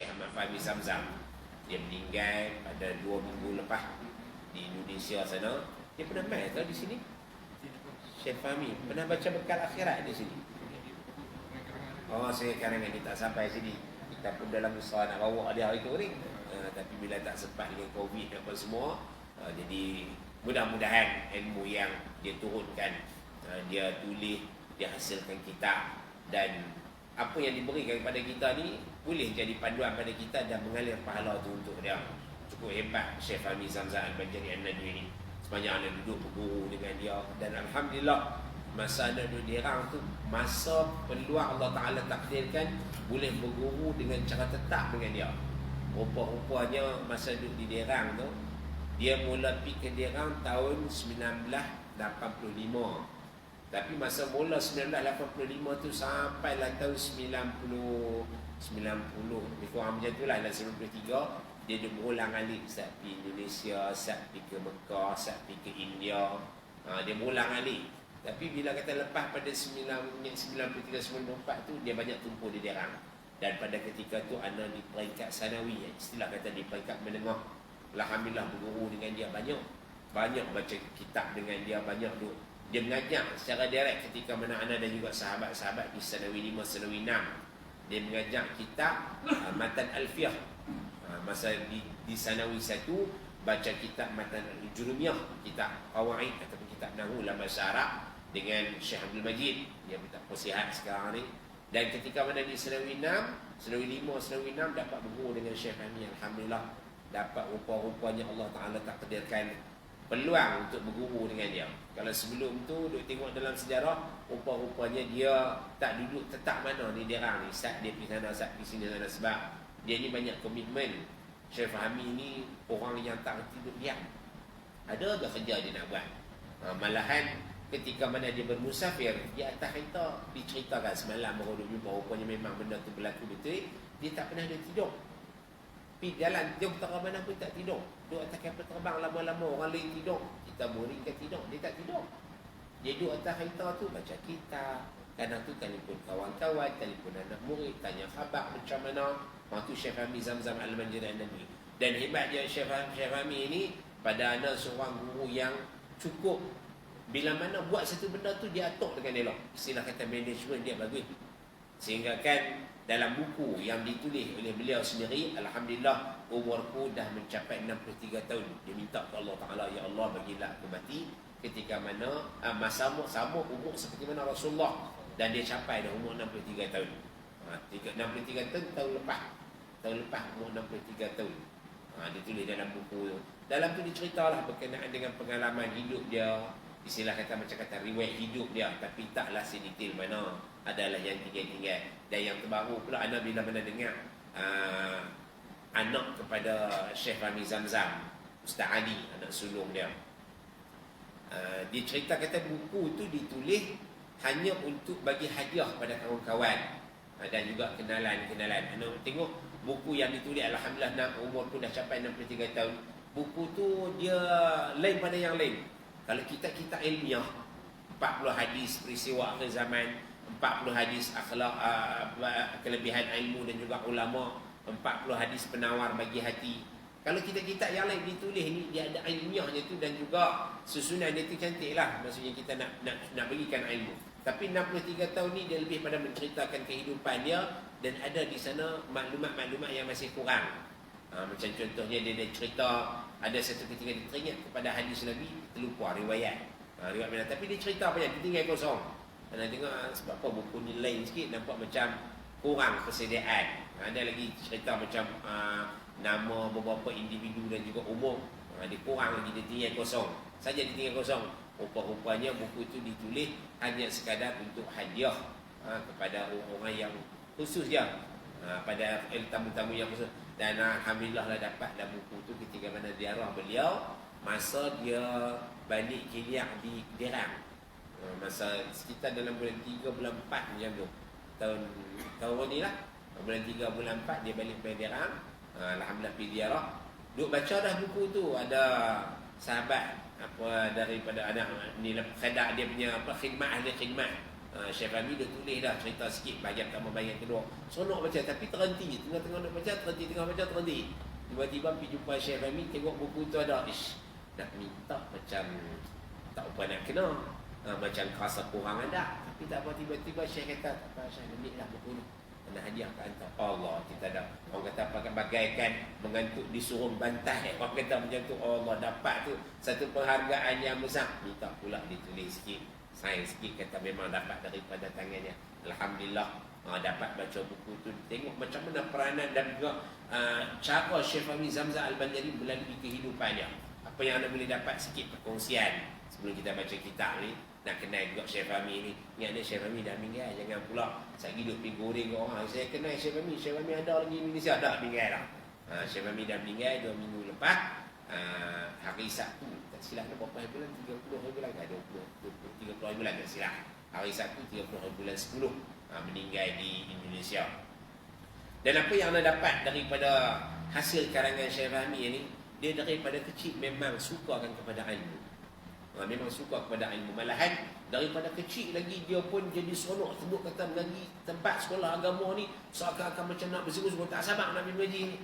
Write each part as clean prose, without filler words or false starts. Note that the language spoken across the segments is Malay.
Ahmad Fahmi Zamzam. Dia meninggal pada 2 minggu lepas di Indonesia sana. Dia pernah main tau di sini. Syekh Fahmi pernah baca Bekal Akhirat di sini. Oh, saya karangan dia tak sampai sini. Kita pun dalam usaha nak bawa dia hari tu ni. Tapi bila tak sempat dengan Covid apa semua, jadi mudah-mudahan ilmu yang dia turunkan, dia tulis, dia hasilkan kitab, dan apa yang diberikan kepada kita ni boleh jadi panduan pada kita dan mengalir pahala tu untuk dia. Cukup hebat Syekh Fahmi Zamzam Al-Banjari An-Nadwi ni. Sepanjang anak duduk berguru dengan dia, dan alhamdulillah masa anak duduk di Irang tu, masa peluang Allah Ta'ala takdirkan boleh berguru dengan cara tetap dengan dia. Rupa-rupanya masa duduk di Derang tu, dia mula pergi ke Derang tahun 1985. Tapi masa mula 1985 tu sampailah tahun 90 lebih kurang macam tu lah, 93, dia dah berulang alik. Sat pergi Indonesia, sat pergi ke Mekah, sat pergi ke India. Dia berulang alik. Tapi bila kata lepas pada 93-94 tu, dia banyak tumpu di Derang. Dan pada ketika tu anak di peringkat sanawi, istilah kata di peringkat menengah. Alhamdulillah berguru dengan dia banyak baca kitab dengan dia, banyak duk. Dia mengajar secara direct ketika mana anak dan juga sahabat-sahabat di sanawi 5, sanawi 6. Dia mengajar kitab Matan Alfiyah. Masa di sanawi 1 baca kitab Matan Al-Jurumiyah, kitab Qawaid ataupun kitab Nahwu dalam bahasa Arab dengan Syekh Abdul Majid. Dia minta posihat sekarang ni. Dan ketika mana di Sanawi 6, Sanawi 5, Sanawi 6 dapat berguru dengan Syekh Fahmi. Alhamdulillah dapat rupa-rupanya Allah Ta'ala takdirkan peluang untuk berguru dengan dia. Kalau sebelum tu duk tengok dalam sejarah, rupa-rupanya dia tak duduk tetap mana ni dia orang ni. Sat dia pergi sana, sat pergi sini sana, sebab dia ni banyak komitmen. Syekh Fahmi ni orang yang tak reti duduk diam. Ada agak kerja dia nak buat. Malahan ketika mana dia bermusafir di atas kereta, diceritakan semalam baru duduk jumpa, rupanya memang benda tu berlaku betul. Dia tak pernah ada tidur. Pergi jalan jauh tak mana pun tak tidur. Duduk atas kapal terbang lama-lama, orang lain tidur, kita muridkan tidur, dia tak tidur. Dia duduk atas kereta tu baca kitab. Kadang tu telefon kawan-kawan, telefon anak murid, tanya khabar macam mana. Waktu Syekh Fahmi Zamzam Al-Banjari An-Nadwi. Dan hebatnya Syekh Fahmi ini, pada anak seorang guru yang cukup, bila mana buat satu benda tu dia atur dengan elok. Istilah kata management dia bagus. Sehingga kan dalam buku yang ditulis oleh beliau sendiri, alhamdulillah umurku dah mencapai 63 tahun. Dia minta ke Allah Ta'ala, ya Allah bagilah aku mati ketika mana sama umur seperti mana Rasulullah, dan dia capai dah umur 63 tahun. 63 tahun tahun lepas umur 63 tahun. Dia tulis dalam buku tu. Dalam tu diceritalah berkenaan dengan pengalaman hidup dia. Istilah kata macam kata riwayat hidup dia, tapi taklah sedetail mana, adalah yang tinggal-tinggal. Dan yang terbaru pula anak bila mana dengar anak kepada Syekh Fahmi Zamzam, Ustaz Ali, anak sulung dia, dia cerita kata buku tu ditulis hanya untuk bagi hadiah pada kawan-kawan dan juga kenalan-kenalan. Anak tengok buku yang ditulis, alhamdulillah umur pun dah capai 63 tahun. Buku tu dia lain pada yang lain. Kalau kita ilmiah, 40 hadis peristiwa akhir zaman, 40 hadis akhlak, kelebihan ilmu dan juga ulama, 40 hadis penawar bagi hati. Kalau kita yang lain ditulis ni, dia ada ilmiahnya tu, dan juga susunan dia tu cantik lah. Maksudnya kita nak berikan ilmu. Tapi 63 tahun ni dia lebih pada menceritakan kehidupan dia, dan ada di sana maklumat-maklumat yang masih kurang. Macam contohnya dia cerita ada satu ketika dia teringat kepada hadis Nabi, terlupa riwayat mana, tapi dia cerita apa yang dia tinggal kosong. Dan tengok sebab apa buku ni lain sikit, nampak macam kurang persediaan. Ada lagi cerita macam nama beberapa individu dan juga umur, dia kurang lagi, dia tinggal kosong saja, dia tinggal kosong. Rupa-rupanya buku itu ditulis hanya sekadar untuk hadiah kepada orang-orang yang khusus je, pada tamu-tamu yang khusus. Dan alhamdulillah lah dapat dalam buku tu ketika mana ziarah beliau masa dia balik Kiliak di Derang, masa sekitar dalam bulan 3 bulan 4 macam tu, tahun ni lah, bulan 3 bulan 4 dia balik ke Derang. Alhamdulillah pergi ziarah, duk baca dah buku tu. Ada sahabat apa daripada anak ni, khadak dia punya apa, khidmat, ahli khidmat Syekh Fahmi dah tulis dah cerita sikit bahagian pertama bahagian kedua. Seronok baca tapi terhenti. Tengah-tengah nak baca terhenti, tengah baca terhenti. Tiba-tiba pergi jumpa Syekh Fahmi, tengok buku tu ada. Nak minta macam tak apa nak kena. Macam rasa kurang ada. Tapi tak apa, tiba-tiba Syekh kata, tak apa Syekh, ambil lah buku ni. Nak hadiah ke hantar. Allah, kita dah. Orang kata bagaikan mengantuk disuruh bantai. Orang kata macam tu, Allah dapat tu satu penghargaan yang besar. Minta pula ditulis sikit, sains sikit, kata memang dapat daripada tangannya. Alhamdulillah, dapat baca buku tu. Tengok macam mana peranan dan juga cara Syekh Fahmi Zamzam Al-Banjari melalui kehidupannya. Apa yang anda boleh dapat sikit perkongsian sebelum kita baca kitab ni. Nak kenal juga Syekh Fahmi ni. Ni ada Syekh Fahmi dah meninggal. Jangan pula saya hidup pergi goreng ke orang. Saya kenal Syekh Fahmi. Syekh Fahmi ada lagi Indonesia. Dah meninggal dah. Syekh Fahmi dah meninggal 2 minggu lepas. Hari Sabtu. Tak silap nak berapa hari bulan? 30 hari bulan ke? 30 hari bulan tak silap. Hari Sabtu 30 hari bulan 10. Meninggal di Indonesia. Dan apa yang anda dapat daripada hasil karangan Syekh Fahmi ni, dia daripada kecil memang sukakan kepada ilmu. Memang suka kepada ilmu. Malahan daripada kecil lagi dia pun jadi seronok sebut kata mengaji tempat sekolah agama ni seakan-akan macam nak bersungguh-sungguh, tak sabar nak pergi mengaji ni.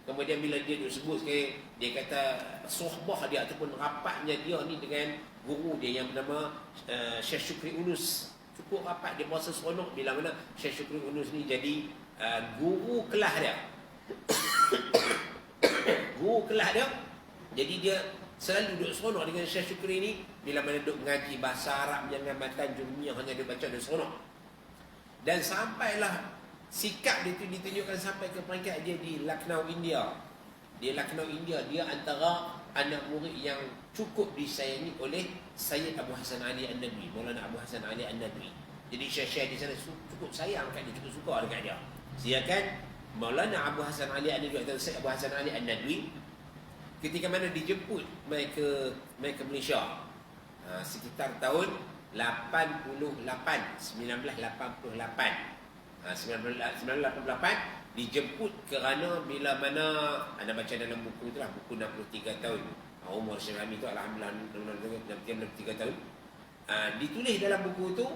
Kemudian bila dia duk sebut sekali, dia kata sohbah dia ataupun rapatnya dia ni dengan guru dia yang bernama Syekh Syukri Unus. Cukup rapat, dia berasa seronok bila mana Syekh Syukri Unus ni jadi guru kelas dia. Guru kelas dia. Jadi dia selalu duduk seronok dengan Syekh Syukri ni. Bila mana duduk mengaji bahasa Arab dengan matan Jumiyah, hanya dia baca dia seronok. Dan sampailah sikap dia tu ditunjukkan sampai ke peringkat dia di Lucknow, India. Di Lucknow, India, dia antara anak murid yang cukup disayangi oleh Sayyid Abu Hasan Ali An-Nadwi, Maulana Abu Hasan Ali An-Nadwi. Jadi Syekh di sana cukup sayang kat dia, cukup suka dekat dia. Silakan Maulana Abu Hasan Ali An-Nadwi atau Sayyid Abu Hasan Ali An-Nadwi ketika mana dijemput mai ke Malaysia sekitar tahun 1988 dijemput kerana bila mana anda baca dalam buku itulah, buku 63 tahun umur Syekh Fahmi tu, alhamdulillah 63 tahun. Ditulis dalam buku tu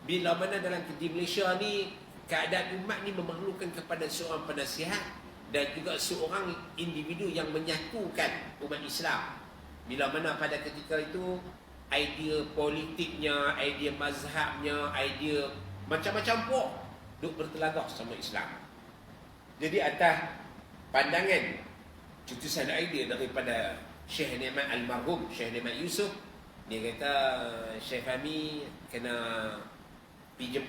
bila mana dalam di Malaysia ni keadaan umat ni memerlukan kepada seorang penasihat dan juga seorang individu yang menyatukan umat Islam. Bila mana pada ketika itu idea politiknya, idea mazhabnya, idea macam-macam pun duk bertelagak sama Islam. Jadi atas pandangan cetusan idea daripada Syekh Ni'mat almarhum Syekh Ni'mat Yusof, dia kata Syekh Fahmi kena pergi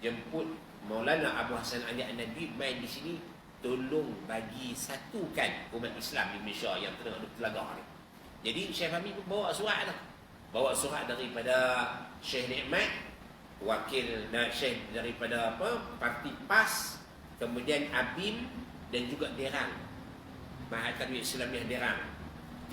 jemput Maulana Abu Hasan Ali An-Nadwi main di sini, tolong bagi satukan umat Islam di Malaysia yang tengah duk telagak ni. Jadi Syekh Fahmi pun bawa surat dah. Bawa surat daripada Syekh Ni'mat, wakil Syekh daripada Parti PAS, kemudian ABIM dan juga Derang, Mahat Tarbiyah Islamiah Derang.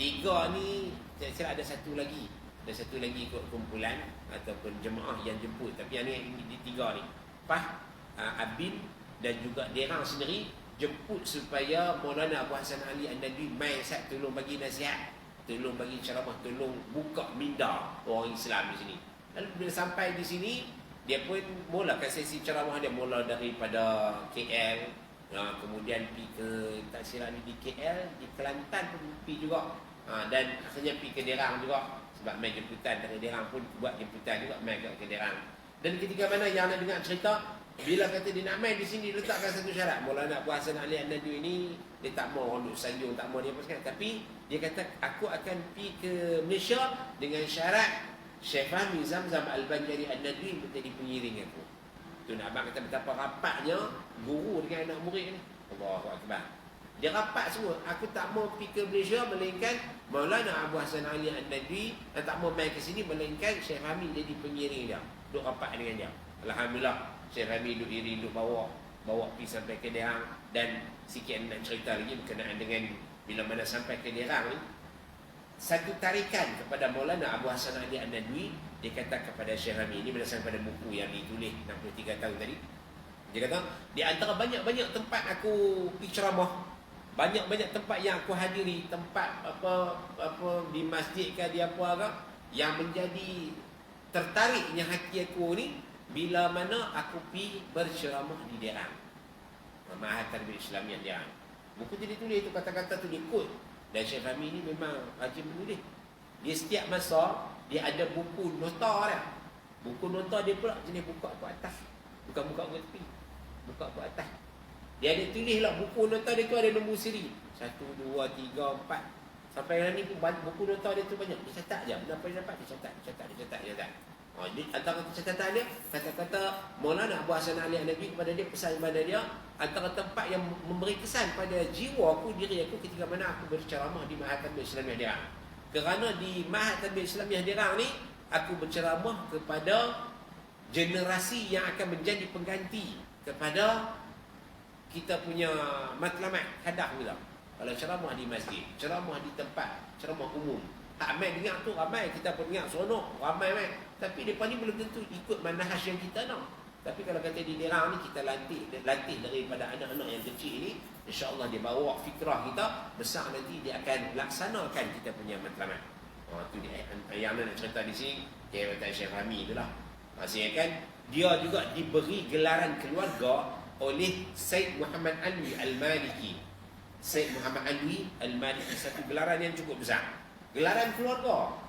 3 ni, saya ada satu lagi. Ada satu lagi ikut kumpulan ataupun jemaah yang jemput. Tapi yang ni di 3 ni, PAS, ABIM dan juga Derang sendiri jemput supaya Maulana Abu Hasan Ali An-Nadwi mai tolong bagi nasihat, tolong bagi ceramah, tolong buka minda orang Islam di sini. Lalu bila sampai di sini, dia pun mulakan sesi ceramah dia mula daripada KL, kemudian pergi ke tak silap di KL, di Kelantan pun pergi juga, dan akhirnya pergi ke Derang juga sebab main jemputan dari Derang pun buat jemputan juga main ke Derang. Dan ketika mana yang nak dengar cerita, bila kata dia nak main di sini, letakkan satu syarat. Maulana Abu Hasan Ali An-Nadwi ini dia tak mau duduk sanjung, tak mau dia apa sekali, tapi dia kata aku akan pergi ke Malaysia dengan syarat Syekh Fahmi Zamzam Al-Banjari An-Nadwi menjadi pengiring aku. Tu nak abang kata betapa rapatnya guru dengan anak murid ni. Allahu Akbar. Dia rapat semua. Aku tak mau pergi ke Malaysia melainkan Maulana Abu Hasan Ali An-Nadwi, dan tak mau main ke sini melainkan Syekh Fahmi jadi pengiring dia. Duk rapat dengan dia. Alhamdulillah Syekh Fahmi duk iring, duk bawa pergi sampai ke Derang. Dan sikit nak cerita lagi berkenaan dengan bila mana sampai ke Derang ni, satu tarikan kepada Maulana Abu Hasan Ali An-Nadwi. Dia kata kepada Syekh Fahmi, ini berdasarkan pada buku yang ditulis 63 tahun tadi. Dia kata, di antara banyak-banyak tempat aku pergi ceramah, banyak-banyak tempat yang aku hadiri, tempat apa di masjid ke di apa ke, yang menjadi tertariknya hati aku ni bila mana aku pi berceramah di Derang, Ma'had Tarbiyah Islamiah Derang. Buku tu dia tulis tu, kata-kata tu dia quote. Dan Syekh Fahmi ni memang rajin menulis. Dia setiap masa dia ada buku nota dia. Buku nota dia pula jenis buka ke atas, bukan buka ke tepi, buka ke atas. Dia ada tulis lah buku nota dia tu, ada nombor siri 1, 2, 3, 4 sampai hari ni pun buku nota dia tu banyak. Dia catat je benda apa dia dapat, dia catat. Antara catatan dia, kata-kata Maulana Abu Hasan Ali An-Nabi kepada dia, pesan kepada dia, antara tempat yang memberi kesan pada jiwa aku, diri aku ketika mana aku berceramah di Ma'had Tarbiyah Islamiah Derang. Kerana di Ma'had Tarbiyah Islamiah Derang ni aku berceramah kepada generasi yang akan menjadi pengganti kepada kita punya matlamat hadah pula. Kalau ceramah di masjid, ceramah di tempat, ceramah umum, ramai dengar tu, ramai kita pun dengar seronok, ramai. Tapi mereka ni belum tentu ikut manhaj yang kita nak. Tapi kalau kata di Derang ni kita latih daripada anak-anak yang kecil ni, insya-Allah dia bawa fikrah kita, besar nanti dia akan laksanakan kita punya matlamat. Tu dia yang nak cerita di sini, kata Syekh Fahmi itulah. Maksudnya kan dia juga diberi gelaran keluarga oleh Said Muhammad Alwi Al-Maliki. Said Muhammad Alwi Al-Maliki, satu gelaran yang cukup besar. Gelaran keluarga.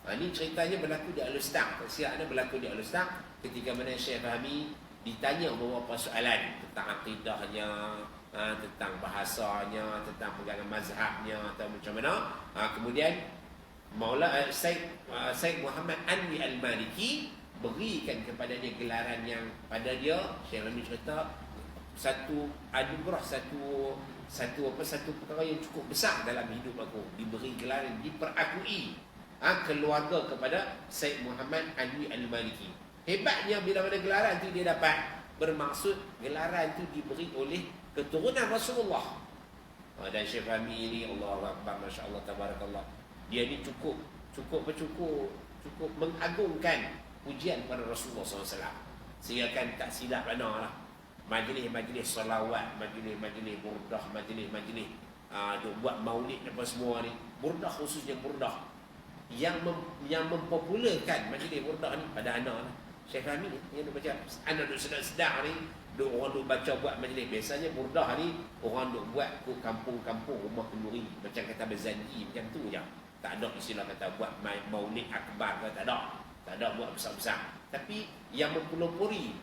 Ini ceritanya berlaku di Al-Ustaq. Persiapnya berlaku di Al-Ustaq ketika mana Syekh Fahmi ditanya beberapa soalan tentang akidahnya, tentang bahasanya, tentang pegangan mazhabnya atau macam mana. Kemudian Said Muhammad Alwi Al-Maliki berikan kepada dia gelaran yang pada dia, Syekh Fahmi cerita, satu anugerah, satu perkara yang cukup besar dalam hidup aku, diberi gelaran, diperakui keluarga kepada Said Muhammad Alwi Al-Maliki. Hebatnya bila mana gelaran tu dia dapat, bermaksud gelaran tu diberi oleh keturunan Rasulullah. Dan Syekh Fahmi ni, Allahu Akbar, masya-Allah, tabarakallah, dia ni cukup mengagungkan pujian kepada Rasulullah SAW. Sehingga kan tak silap mana lah, majlis-majlis salawat, majlis-majlis burdah, majlis-majlis duk buat maulid apa semua ni, burdah, khususnya burdah yang mempopularkan majlis burdah ni pada anak lah. Syekh Fahmi ni yang duk baca, anak duk sedar-sedar ni, orang duk baca buat majlis. Biasanya burdah ni orang duk buat ke kampung-kampung, rumah kenduri, macam kata berzanji, macam tu je. Tak ada istilah kata buat maulid akbar ke, tak ada buat besar-besar. Tapi yang mempelopori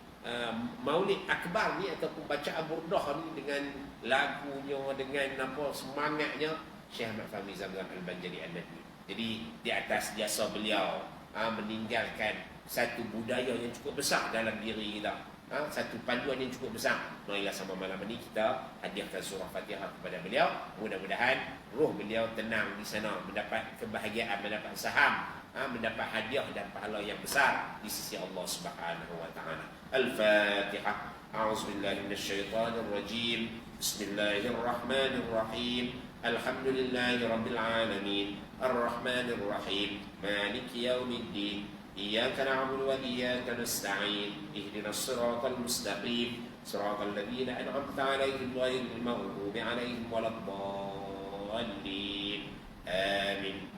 maulid akbar ni ataupun bacaan burdah ni dengan lagunya, dengan apa semangatnya, Syekh Ahmad Fahmi Zamzam Al-Banjari An-Nadwi. Jadi di atas jasa beliau meninggalkan satu budaya yang cukup besar dalam diri kita, satu panduan yang cukup besar. Marilah sama malam ini kita hadiahkan surah Fatihah kepada beliau. Mudah-mudahan roh beliau tenang di sana, mendapat kebahagiaan, mendapat saham, mendapat hadiah dan pahala yang besar di sisi Allah Subhanahu wa taala. Al-Fatihah. A'udzubillahi minasyaitonir rajim. Bismillahirrahmanirrahim. Alhamdulillahi rabbil alamin. Ar-Rahmanir Rahim. Maliki yaumiddin. Iyyaka na'budu wa iyyaka nasta'in. Ihdinas siratal mustaqim. Siratal ladzina an'amta 'alaihim ghairil maghdubi 'alaihim waladdallin. Amin.